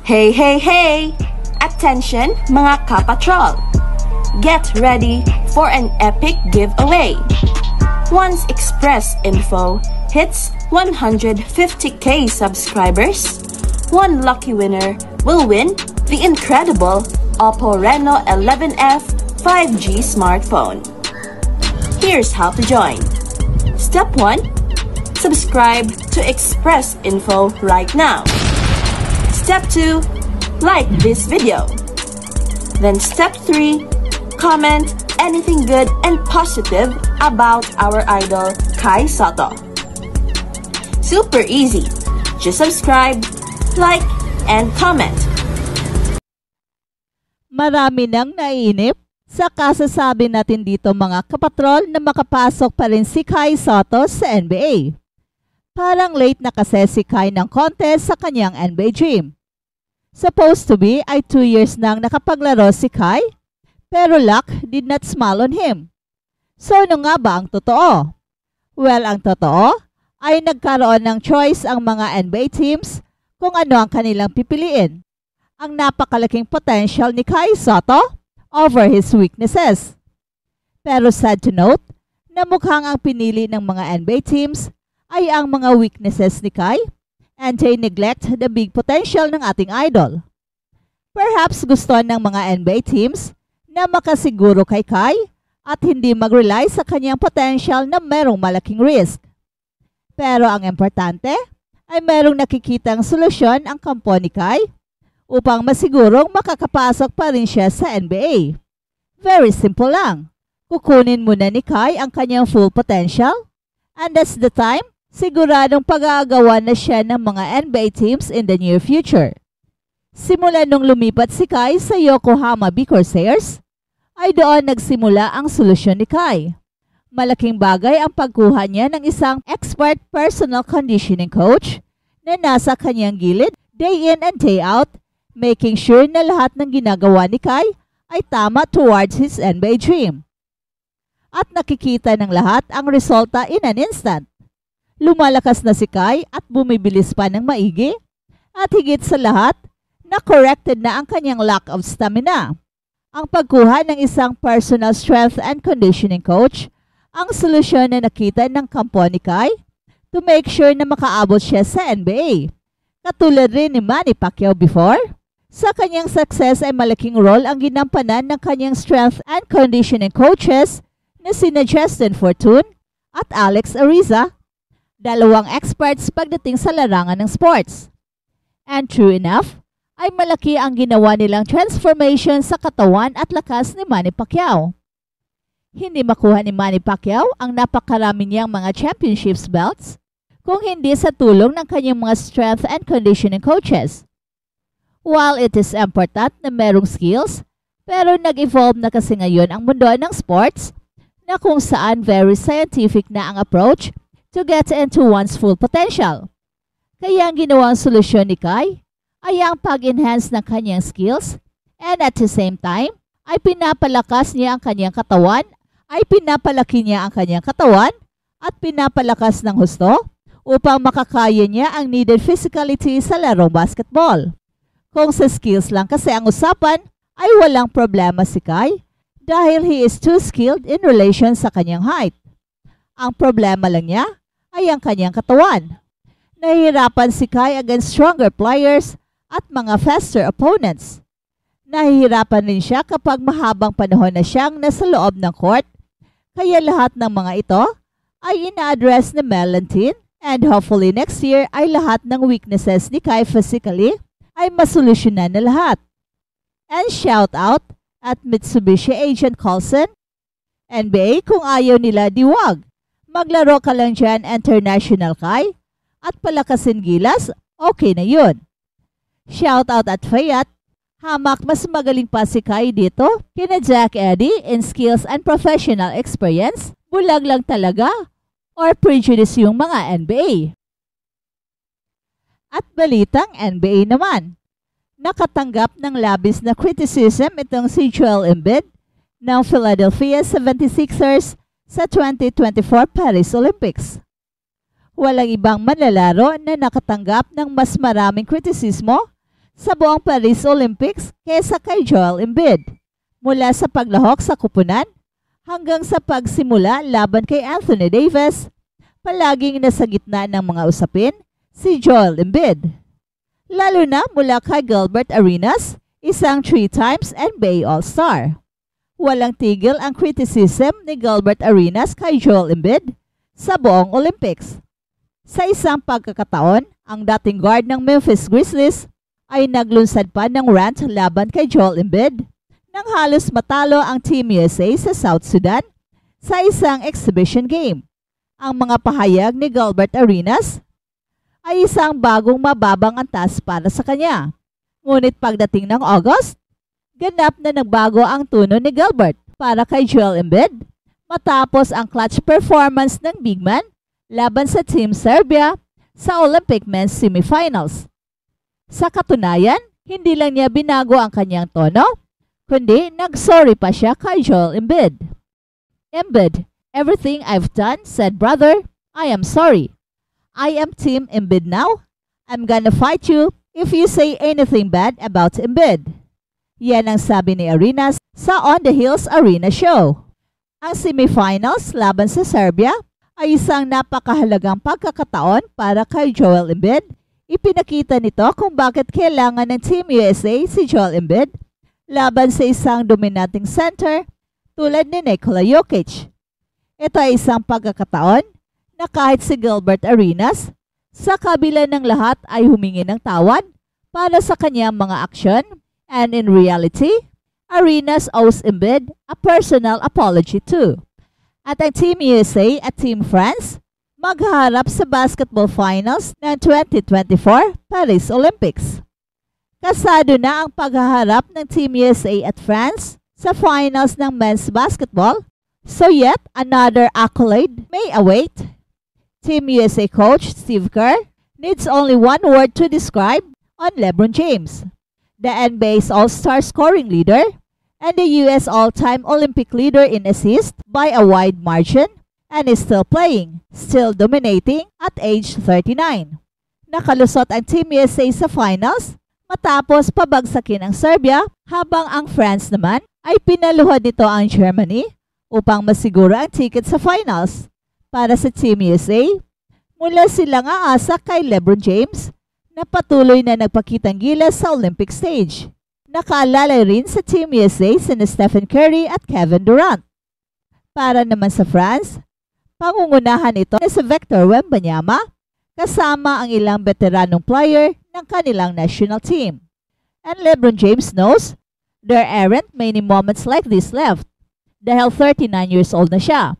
Hey, hey, hey! Attention mga kapatrol! Get ready for an epic giveaway! Once Express Info hits 150k subscribers, one lucky winner will win the incredible Oppo Reno 11F 5G smartphone. Here's how to join. Step 1. Subscribe to Express Info right now. Step 2. Like this video. Then step 3. Comment anything good and positive about our idol Kai Sotto. Super easy. Just subscribe, like, and comment. Marami nang naiinip sa kasasabi natin dito mga kapatrol na makapasok pa rin si Kai Sotto sa NBA. Parang late na kasi si Kai ng contest sa kanyang NBA dream. Supposed to be ay 2 years nang nakapaglaro si Kai, pero luck did not smile on him. So ano nga ba ang totoo? Well, ang totoo ay nagkaroon ng choice ang mga NBA teams kung ano ang kanilang pipiliin. Ang napakalaking potential ni Kai Sotto over his weaknesses. Pero sad to note na mukhang ang pinili ng mga NBA teams ay ang mga weaknesses ni Kai and they neglect the big potential ng ating idol. Perhaps gusto ng mga NBA teams na makasiguro kay Kai at hindi mag-rely sa kanyang potential na merong malaking risk. Pero ang importante ay merong nakikitang solusyon ang kampo ni Kai upang masigurong makakapasok pa rin siya sa NBA. Very simple lang. Kukunin muna ni Kai ang kanyang full potential and that's the time siguradong pag-aagawan na siya ng mga NBA teams in the near future. Simula nung lumipat si Kai sa Yokohama B. Corsairs, ay doon nagsimula ang solusyon ni Kai. Malaking bagay ang pagkuha niya ng isang expert personal conditioning coach na nasa kanyang gilid day in and day out, making sure na lahat ng ginagawa ni Kai ay tama towards his NBA dream. At nakikita ng lahat ang resulta in an instant. Lumalakas na si Kai at bumibilis pa ng maigi at higit sa lahat, na-corrected na ang kanyang lack of stamina. Ang pagkuha ng isang personal strength and conditioning coach ang solusyon na nakita ng kampo ni Kai to make sure na makaabot siya sa NBA. Katulad rin ni Manny Pacquiao before, sa kanyang success ay malaking role ang ginampanan ng kanyang strength and conditioning coaches na sina Justin Fortune at Alex Ariza, dalawang experts pagdating sa larangan ng sports. And true enough, ay malaki ang ginawa nilang transformation sa katawan at lakas ni Manny Pacquiao. Hindi makuha ni Manny Pacquiao ang napakarami niyang mga championships belts kung hindi sa tulong ng kanyang mga strength and conditioning coaches. While it is important na merong skills, pero nag-evolve na kasi ngayon ang mundo ng sports na kung saan very scientific na ang approach to get into one's full potential. Kaya ang ginawang solusyon ni Kai ay ang pag-enhance ng kanyang skills and at the same time ay pinapalakas niya ang kanyang katawan, at pinapalakas ng husto upang makakaya niya ang needed physicality sa larong basketball. Kung sa skills lang kasi ang usapan ay walang problema si Kai dahil he is too skilled in relation sa kanyang height. Ang problema lang niya ay ang kanyang katawan. Nahihirapan si Kai against stronger players at mga faster opponents. Nahihirapan rin siya kapag mahabang panahon na siyang nasa loob ng court, kaya lahat ng mga ito ay ina-address ni Melantin and hopefully next year ay lahat ng weaknesses ni Kai physically ay masolusyonan na lahat. And shout out at Mitsubishi Agent Colson, NBA kung ayaw nila diwag. Maglaro ka lang dyan international Kai at palakasin gilas, okay na yun. Shout out at Fayat, hamak mas magaling pa si Kai dito kina Jack Eddy in skills and professional experience, bulag lang talaga or prejudice yung mga NBA. At balitang NBA naman, nakatanggap ng labis na criticism itong si Joel Embiid ng Philadelphia 76ers sa 2024 Paris Olympics. Walang ibang manlalaro na nakatanggap ng mas maraming kritisismo sa buong Paris Olympics kesa kay Joel Embiid. Mula sa paglahok sa kupunan hanggang sa pagsimula laban kay Anthony Davis, palaging nasa gitna ng mga usapin si Joel Embiid. Lalo na mula kay Gilbert Arenas, isang 3 times NBA All-Star. Walang tigil ang criticism ni Gilbert Arenas kay Joel Embiid sa buong Olympics. Sa isang pagkakataon, ang dating guard ng Memphis Grizzlies ay naglunsad pa ng rant laban kay Joel Embiid nang halos matalo ang Team USA sa South Sudan sa isang exhibition game. Ang mga pahayag ni Gilbert Arenas ay isang bagong mababang antas para sa kanya. Ngunit pagdating ng August, ganap na nagbago ang tono ni Gilbert para kay Joel Embiid matapos ang clutch performance ng big man laban sa Team Serbia sa Olympic Men's Semifinals. Sa katunayan, hindi lang niya binago ang kanyang tono, kundi nag-sorry pa siya kay Joel Embiid. Embiid, everything I've done, said brother, I am sorry. I am Team Embiid now. I'm gonna fight you if you say anything bad about Embiid. Yan ang sabi ni Arenas sa On the Hills Arena Show. Ang semifinals laban sa Serbia ay isang napakahalagang pagkakataon para kay Joel Embiid. Ipinakita nito kung bakit kailangan ng Team USA si Joel Embiid laban sa isang dominating center tulad ni Nikola Jokic. Ito ay isang pagkakataon na kahit si Gilbert Arenas sa kabila ng lahat ay humingi ng tawad para sa kanyang mga aksyon, and in reality, Arenas owes Embiid a personal apology too. At ang Team USA at Team France maghaharap sa basketball finals ng 2024 Paris Olympics. Kasado na ang paghaharap ng Team USA at France sa finals ng men's basketball, so yet another accolade may await. Team USA coach Steve Kerr needs only one word to describe on LeBron James, the NBA's all-star scoring leader and the US all-time Olympic leader in assists by a wide margin, and is still playing, still dominating at age 39. Nakalusot ang Team USA sa finals matapos pabagsakin ang Serbia, habang ang France naman ay pinaluhod nito ang Germany upang masiguro ang ticket sa finals. Para sa Team USA, mula silang aasa kay LeBron James na patuloy na nagpakitang gilas sa Olympic stage. Nakaalala rin sa Team USA sina Stephen Curry at Kevin Durant. Para naman sa France, pangungunahan ito na si Victor Wembanyama kasama ang ilang veteranong player ng kanilang national team. And LeBron James knows there aren't many moments like this left dahil 39 years old na siya.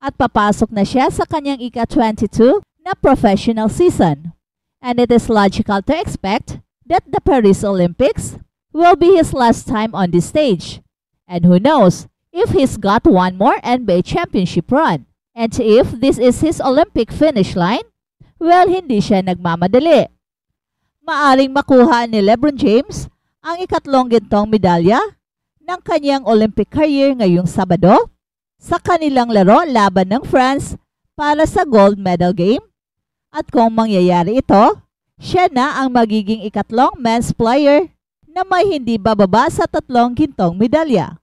At papasok na siya sa kanyang ika-22 na professional season. And it is logical to expect that the Paris Olympics will be his last time on this stage. And who knows if he's got one more NBA championship run. And if this is his Olympic finish line, well, hindi siya nagmamadali. Maaring makuha ni LeBron James ang ikatlong gintong medalya ng kanyang Olympic career ngayong Sabado sa kanilang laro laban ng France para sa gold medal game. At kung mangyayari ito, siya na ang magiging ikatlong men's player na may hindi bababa sa 3 gintong medalya.